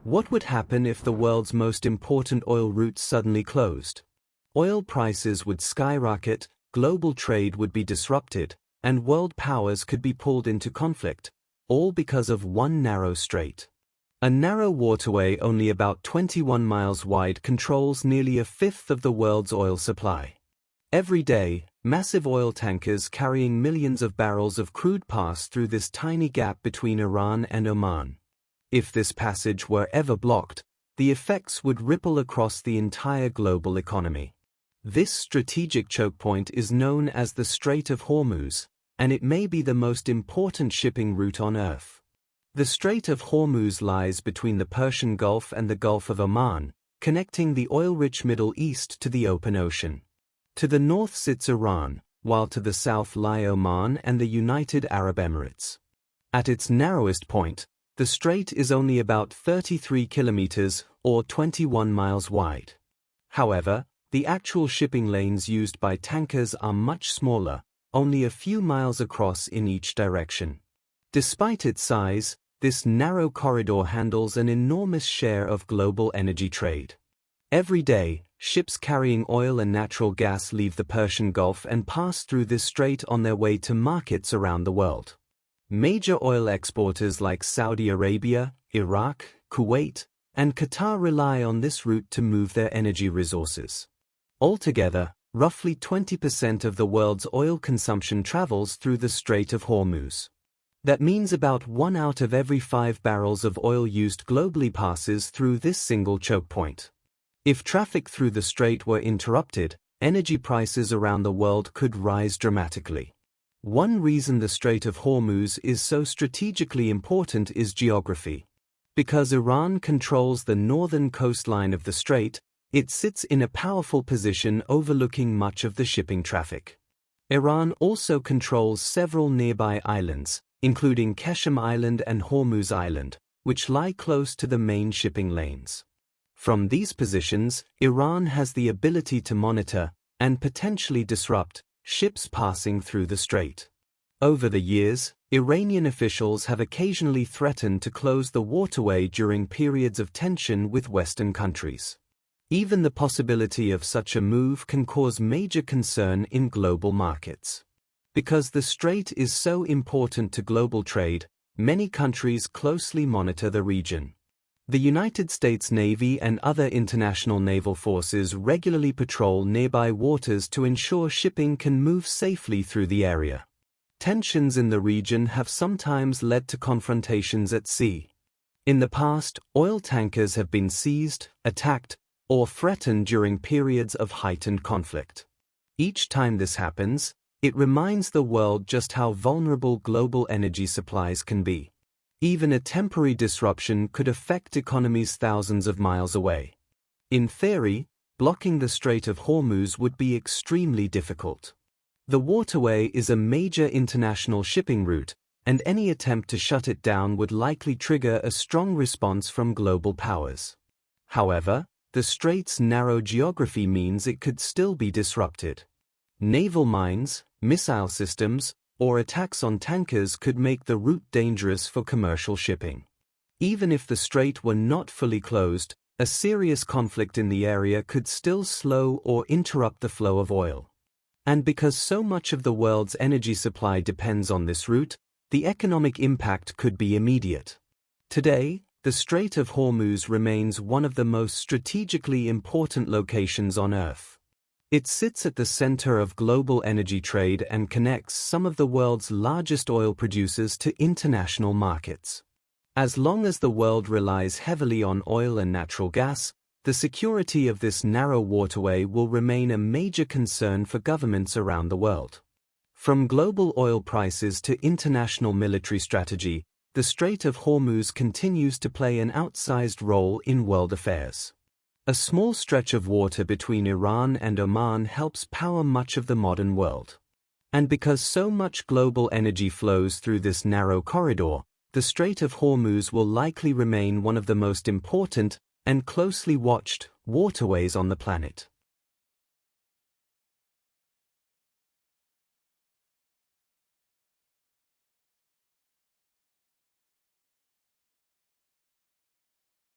What would happen if the world's most important oil routes suddenly closed? Oil prices would skyrocket, global trade would be disrupted, and world powers could be pulled into conflict, all because of one narrow strait. A narrow waterway only about 21 miles wide controls nearly a fifth of the world's oil supply. Every day, massive oil tankers carrying millions of barrels of crude pass through this tiny gap between Iran and Oman. If this passage were ever blocked, the effects would ripple across the entire global economy. This strategic chokepoint is known as the Strait of Hormuz, and it may be the most important shipping route on Earth. The Strait of Hormuz lies between the Persian Gulf and the Gulf of Oman, connecting the oil-rich Middle East to the open ocean. To the north sits Iran, while to the south lie Oman and the United Arab Emirates. At its narrowest point, the strait is only about 33 kilometers or 21 miles wide. However, the actual shipping lanes used by tankers are much smaller, only a few miles across in each direction. Despite its size, this narrow corridor handles an enormous share of global energy trade. Every day, ships carrying oil and natural gas leave the Persian Gulf and pass through this strait on their way to markets around the world. Major oil exporters like Saudi Arabia, Iraq, Kuwait, and Qatar rely on this route to move their energy resources. Altogether, roughly 20% of the world's oil consumption travels through the Strait of Hormuz. That means about 1 out of every 5 barrels of oil used globally passes through this single choke point. If traffic through the strait were interrupted, energy prices around the world could rise dramatically. One reason the Strait of Hormuz is so strategically important is geography. Because Iran controls the northern coastline of the strait, it sits in a powerful position overlooking much of the shipping traffic. Iran also controls several nearby islands, including Keshem Island and Hormuz Island, which lie close to the main shipping lanes. From these positions, Iran has the ability to monitor, and potentially disrupt, ships passing through the strait. Over the years, Iranian officials have occasionally threatened to close the waterway during periods of tension with Western countries. Even the possibility of such a move can cause major concern in global markets. Because the strait is so important to global trade, many countries closely monitor the region. The United States Navy and other international naval forces regularly patrol nearby waters to ensure shipping can move safely through the area. Tensions in the region have sometimes led to confrontations at sea. In the past, oil tankers have been seized, attacked, or threatened during periods of heightened conflict. Each time this happens, it reminds the world just how vulnerable global energy supplies can be. Even a temporary disruption could affect economies thousands of miles away. In theory, blocking the Strait of Hormuz would be extremely difficult. The waterway is a major international shipping route, and any attempt to shut it down would likely trigger a strong response from global powers. However, the strait's narrow geography means it could still be disrupted. Naval mines, missile systems, or attacks on tankers could make the route dangerous for commercial shipping. Even if the strait were not fully closed, a serious conflict in the area could still slow or interrupt the flow of oil. And because so much of the world's energy supply depends on this route, the economic impact could be immediate. Today, the Strait of Hormuz remains one of the most strategically important locations on Earth. It sits at the center of global energy trade and connects some of the world's largest oil producers to international markets. As long as the world relies heavily on oil and natural gas, the security of this narrow waterway will remain a major concern for governments around the world. From global oil prices to international military strategy, the Strait of Hormuz continues to play an outsized role in world affairs. A small stretch of water between Iran and Oman helps power much of the modern world. And because so much global energy flows through this narrow corridor, the Strait of Hormuz will likely remain one of the most important and closely watched waterways on the planet.